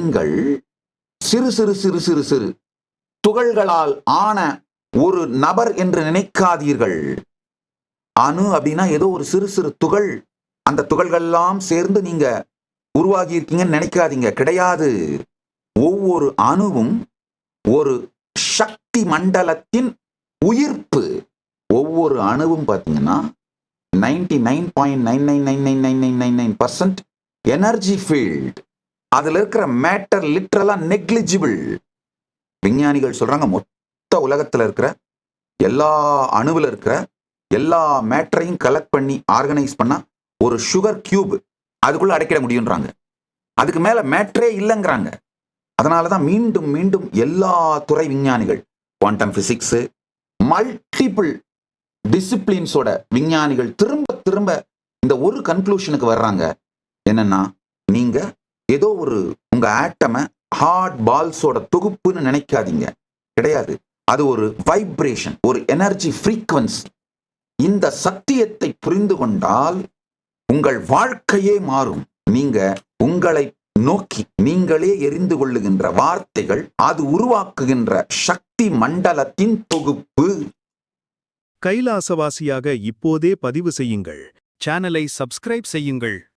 நீங்கள் சிறு சிறு சிறு சிறு சிறு துகள்களால் ஆன ஒரு நபர் என்று நினைக்காதீர்கள். அணு அப்படின்னா ஏதோ ஒரு சிறு சிறு துகள், அந்த துகள்கள்லாம் சேர்ந்து நீங்க உருவாகி இருக்கீங்கன்னு நினைக்காதீங்க. கிடையாது. ஒவ்வொரு அணுவும் ஒரு சக்தி மண்டலத்தின் உயிர்ப்பு. ஒவ்வொரு அணுவும் பார்த்தீங்கன்னா 99.999999% எனர்ஜி ஃபீல்ட். அதுல இருக்கிற மேட்டர் லிட்டரலா நெக்லிஜிபிள். விஞ்ஞானிகள் சொல்றாங்க மொத்த உலகத்துல இருக்கிற எல்லா அணுவில் இருக்கிற எல்லா மேட்டரையும் கலெக்ட் பண்ணி ஆர்கனைஸ் பண்ணா ஒரு சுகர் கியூப் அதுக்குள்ள அடைக்கிட முடியும்ன்றாங்க. அதுக்கு மேல மேட்டரே இல்லைங்கிறாங்க. அதனாலதான் மீண்டும் மீண்டும் எல்லா துறை விஞ்ஞானிகள், குவாண்டம் பிசிக்ஸ், மல்டிபிள் டிசிப்ளின்ஸோட விஞ்ஞானிகள் திரும்ப திரும்ப இந்த ஒரு கன்க்ளூஷனுக்கு வர்றாங்க. என்னன்னா, நீங்க ஏதோ ஒரு உங்க ஆட்டமை ஹார்ட் பால்ஸோட தொகுப்புன்னு நினைக்காதீங்க. கிடையாது. அது ஒரு வைப்ரேஷன், ஒரு எனர்ஜி ஃப்ரீக்வன்சி. இந்த சத்தியத்தை புரிந்து கொண்டால் உங்கள் வாழ்க்கையே மாறும். நீங்க உங்களை நோக்கி நீங்களே எரிந்து கொள்ளுகின்ற வார்த்தைகள் அது உருவாக்குகின்ற சக்தி மண்டலத்தின் தொகுப்பு. கைலாசவாசியாக இப்போதே பதிவு செய்யுங்கள். சேனலை சப்ஸ்கிரைப் செய்யுங்கள்.